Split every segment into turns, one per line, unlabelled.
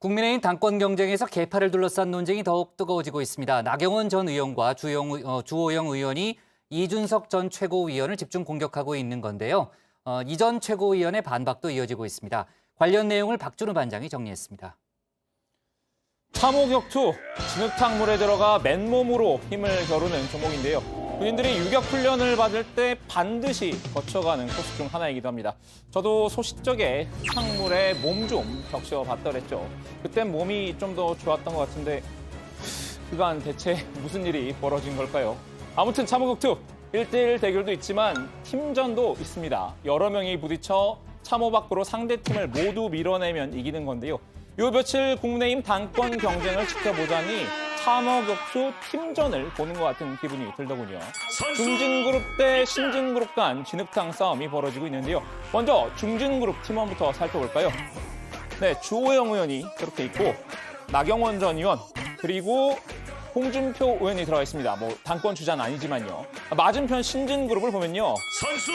국민의힘 당권 경쟁에서 개파를 둘러싼 논쟁이 더욱 뜨거워지고 있습니다. 나경원 전 의원과 주호영 의원이 이준석 전 최고위원을 집중 공격하고 있는 건데요. 이 전 최고위원의 반박도 이어지고 있습니다. 관련 내용을 박준우 반장이 정리했습니다.
참호 격투, 진흙탕물에 들어가 맨몸으로 힘을 겨루는 종목인데요. 군인들이 유격 훈련을 받을 때 반드시 거쳐가는 코스 중 하나이기도 합니다. 저도 소싯적에 흙탕물에 몸 좀 적셔봤더랬죠. 그땐 몸이 좀 더 좋았던 것 같은데 그간 대체 무슨 일이 벌어진 걸까요? 아무튼 참호 격투, 1대1 대결도 있지만 팀전도 있습니다. 여러 명이 부딪혀 참호 밖으로 상대팀을 모두 밀어내면 이기는 건데요. 요 며칠 국민의힘 당권 경쟁을 지켜보자니 참호 격투 팀전을 보는 것 같은 기분이 들더군요. 중진그룹 대 신진그룹 간 진흙탕 싸움이 벌어지고 있는데요. 먼저 중진그룹 팀원부터 살펴볼까요? 네, 주호영 의원이 그렇게 있고 나경원 전 의원 그리고 홍준표 의원이 들어가 있습니다. 뭐 당권 주자는 아니지만요. 맞은편 신진그룹을 보면요.
선수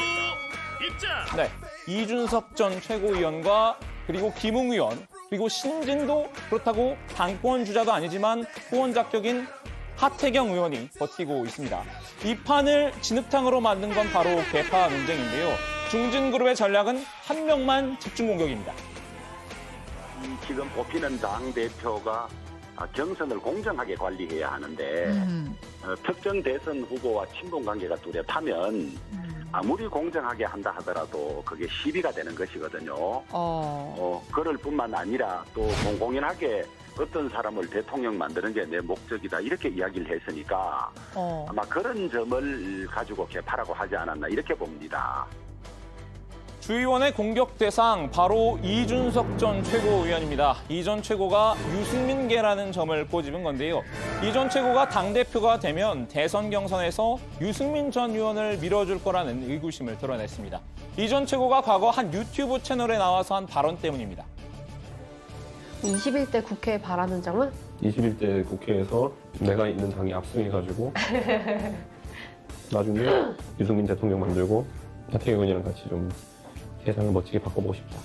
입장.
네, 이준석 전 최고위원과 그리고 김웅 의원 그리고 신진도 그렇다고 당권 주자도 아니지만 후원 자격인 하태경 의원이 버티고 있습니다. 이 판을 진흙탕으로 만든 건 바로 개파 논쟁인데요. 중진그룹의 전략은 한 명만 집중 공격입니다.
지금 뽑히는 당대표가 경선을 공정하게 관리해야 하는데 특정 대선 후보와 친분관계가 뚜렷하면 아무리 공정하게 한다 하더라도 그게 시비가 되는 것이거든요. 그럴 뿐만 아니라 또 공공연하게 어떤 사람을 대통령 만드는 게 내 목적이다 이렇게 이야기를 했으니까 아마 그런 점을 가지고 개파라고 하지 않았나 이렇게 봅니다.
주 의원의 공격 대상 바로 이준석 전 최고위원입니다. 이 전 최고가 유승민계라는 점을 꼬집은 건데요. 이 전 최고가 당대표가 되면 대선 경선에서 유승민 전 의원을 밀어줄 거라는 의구심을 드러냈습니다. 이 전 최고가 과거 한 유튜브 채널에 나와서 한 발언 때문입니다.
21대 국회에 바라는 점은?
21대 국회에서 내가 있는 당이 압승해가지고 나중에 유승민 대통령 만들고 하태경 의원이랑 같이 좀 세상을 멋지게 바꿔보고 싶다.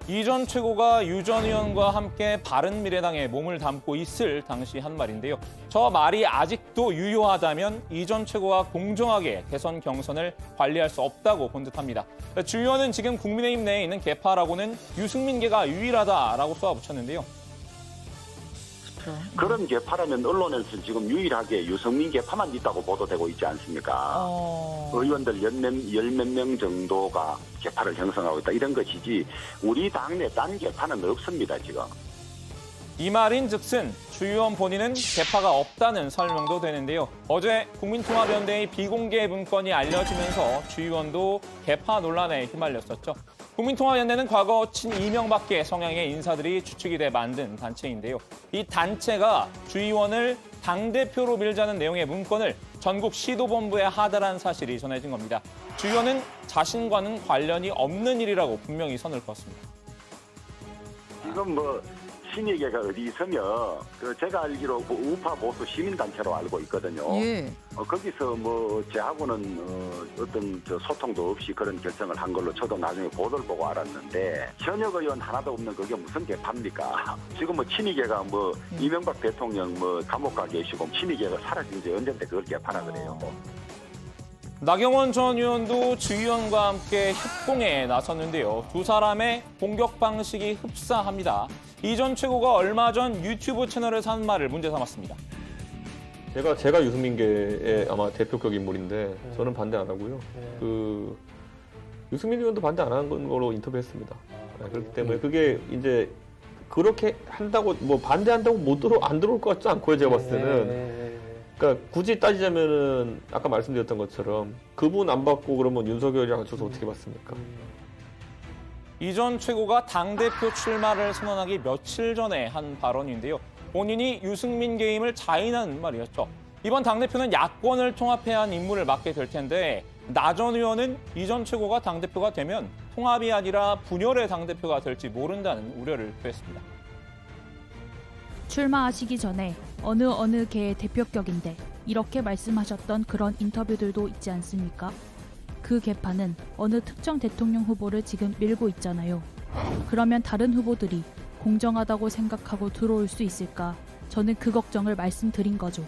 이 전 최고가 유 전 의원과 함께 바른미래당에 몸을 담고 있을 당시 한 말인데요. 저 말이 아직도 유효하다면 이 전 최고가 공정하게 대선 경선을 관리할 수 없다고 본 듯합니다. 주 의원은 지금 국민의힘 내에 있는 개파라고는 유승민계가 유일하다라고 쏘아붙였는데요.
그런 개파라면 언론에서 지금 유일하게 유승민 개파만 있다고 보도되고 있지 않습니까? 의원들 열몇 명 정도가 개파를 형성하고 있다 이런 것이지 우리 당내 딴 개파는 없습니다 지금.
이 말인즉슨 주 의원 본인은 개파가 없다는 설명도 되는데요. 어제 국민통합연대의 비공개 문건이 알려지면서 주 의원도 개파 논란에 휘말렸었죠. 국민통합연대는 과거 친이명박계 성향의 인사들이 주축이 돼 만든 단체인데요. 이 단체가 주 의원을 당대표로 밀자는 내용의 문건을 전국 시도본부에 하달한 사실이 전해진 겁니다. 주 의원은 자신과는 관련이 없는 일이라고 분명히 선을 그었습니다.
지금 신의계가 어디 있으면 제가 알기로 우파 보수 시민단체로 알고 있거든요.
예.
거기서 제하고는 어떤 소통도 없이 그런 결정을 한 걸로 저도 나중에 보도를 보고 알았는데 현역 의원 하나도 없는 그게 무슨 개파입니까? 지금 친이계가 이명박 대통령 감옥 가 계시고 친이계가 사라진 지 언젠데 그걸 개파라 그래요.
나경원 전 의원도 주 의원과 함께 협공에 나섰는데요. 두 사람의 공격 방식이 흡사합니다. 이 전 최고가 얼마 전 유튜브 채널에서 한 말을 문제 삼았습니다.
제가 유승민계의 아마 대표격 인물인데 저는 반대 안 하고요. 유승민 의원도 반대 안 하는 걸로 인터뷰했습니다. 그렇기 때문에 그게 이제 그렇게 한다고 반대한다고 안 들어올 것 같지 않고요. 제가 봤을 때는. 그러니까 굳이 따지자면은 아까 말씀드렸던 것처럼 그분 안 받고 그러면 윤석열이랑 합쳐서 어떻게 받습니까?
이 전 최고가 당대표 출마를 선언하기 며칠 전에 한 발언인데요. 본인이 유승민 계임을 자인한 말이었죠. 이번 당대표는 야권을 통합해야 한 임무를 맡게 될 텐데 나 전 의원은 이 전 최고가 당대표가 되면 통합이 아니라 분열의 당대표가 될지 모른다는 우려를 표했습니다.
출마하시기 전에 어느 개의 대표격인데 이렇게 말씀하셨던 그런 인터뷰들도 있지 않습니까? 그 개파는 어느 특정 대통령 후보를 지금 밀고 있잖아요. 그러면 다른 후보들이 공정하다고 생각하고 들어올 수 있을까? 저는 그 걱정을 말씀드린 거죠.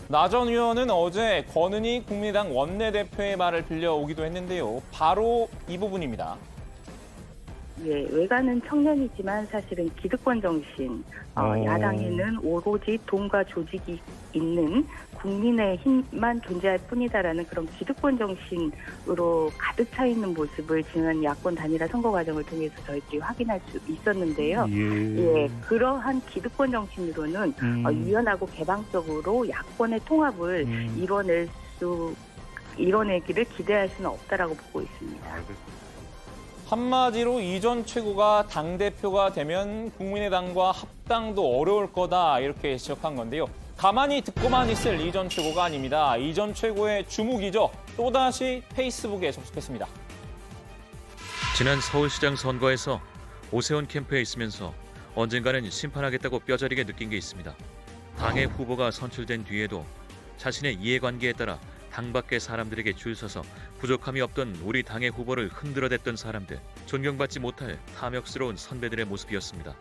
나 전 의원은 어제 권은희 국민의당 원내대표의 말을 빌려오기도 했는데요. 바로 이 부분입니다.
예, 외관은 청년이지만 사실은 기득권 정신, 야당에는 오로지 돈과 조직이 있는 국민의 힘만 존재할 뿐이다라는 그런 기득권 정신으로 가득 차 있는 모습을 지난 야권 단일화 선거 과정을 통해서 저희들이 확인할 수 있었는데요. 예, 그러한 기득권 정신으로는 유연하고 개방적으로 야권의 통합을 이뤄내기를 기대할 수는 없다라고 보고 있습니다.
한마디로 이 전 최고가 당대표가 되면 국민의당과 합당도 어려울 거다 이렇게 지적한 건데요. 가만히 듣고만 있을 이 전 최고가 아닙니다. 이 전 최고의 주무기죠. 또다시 페이스북에 접속했습니다.
지난 서울시장 선거에서 오세훈 캠프에 있으면서 언젠가는 심판하겠다고 뼈저리게 느낀 게 있습니다. 당의 후보가 선출된 뒤에도 자신의 이해관계에 따라 당 밖의 사람들에게 줄 서서 부족함이 없던 우리 당의 후보를 흔들어댔던 사람들, 존경받지 못할 탐욕스러운 선배들의 모습이었습니다.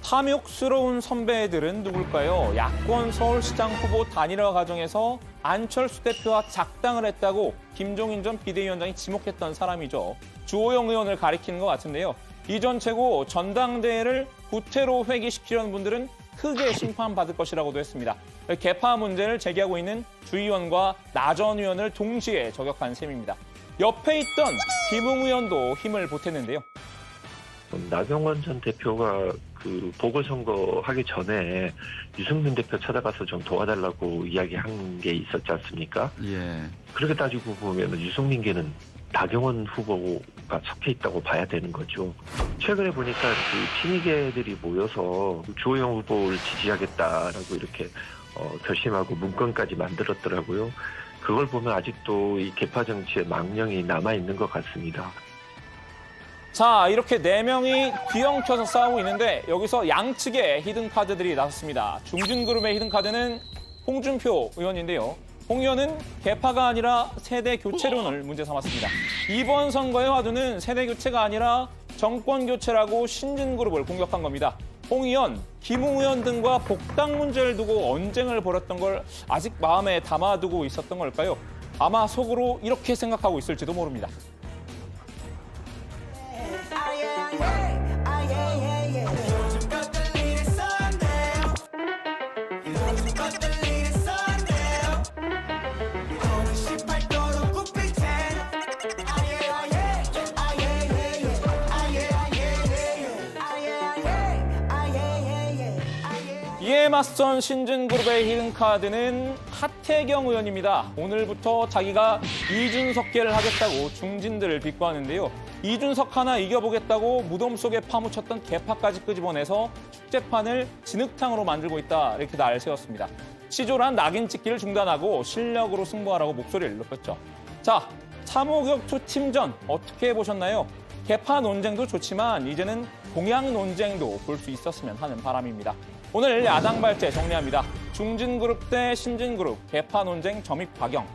탐욕스러운 선배들은 누굴까요? 야권 서울시장 후보 단일화 과정에서 안철수 대표와 작당을 했다고 김종인 전 비대위원장이 지목했던 사람이죠. 주호영 의원을 가리키는 것 같은데요. 이 전 최고 전당대회를 구태로 회귀시키려는 분들은 크게 심판받을 것이라고도 했습니다. 개파 문제를 제기하고 있는 주 의원과 나 전 의원을 동시에 저격한 셈입니다. 옆에 있던 김웅 의원도 힘을 보탰는데요.
나경원 전 대표가 그 보궐선거 하기 전에 유승민 대표 찾아가서 좀 도와달라고 이야기한 게 있었지 않습니까?
예.
그렇게 따지고 보면 유승민계는 나경원 후보가 속해 있다고 봐야 되는 거죠. 최근에 보니까 그 친이계들이 모여서 주호영 후보를 지지하겠다라고 이렇게 결심하고 문건까지 만들었더라고요. 그걸 보면 아직도 이 계파 정치의 망령이 남아있는 것 같습니다.
자, 이렇게 4명이 뒤엉켜서 싸우고 있는데 여기서 양측의 히든카드들이 나섰습니다. 중진그룹의 히든카드는 홍준표 의원인데요. 홍 의원은 개파가 아니라 세대 교체론을 문제 삼았습니다. 이번 선거의 화두는 세대 교체가 아니라 정권 교체라고 신진그룹을 공격한 겁니다. 홍 의원, 김웅 의원 등과 복당 문제를 두고 언쟁을 벌였던 걸 아직 마음에 담아두고 있었던 걸까요? 아마 속으로 이렇게 생각하고 있을지도 모릅니다. 이에 맞선 신진그룹의 히든카드는 하태경 의원입니다. 오늘부터 자기가 이준석계를 하겠다고 중진들을 비꼬하는데요. 이준석 하나 이겨보겠다고 무덤 속에 파묻혔던 개파까지 끄집어내서 축제판을 진흙탕으로 만들고 있다 이렇게 날 세웠습니다. 치졸한 낙인 찍기를 중단하고 실력으로 승부하라고 목소리를 높였죠. 자, 참호격투 팀전 어떻게 보셨나요? 개파 논쟁도 좋지만 이제는 공약 논쟁도 볼 수 있었으면 하는 바람입니다. 오늘 야당 발제 정리합니다. 중진그룹 대 신진그룹, 개파 논쟁 점입 박영.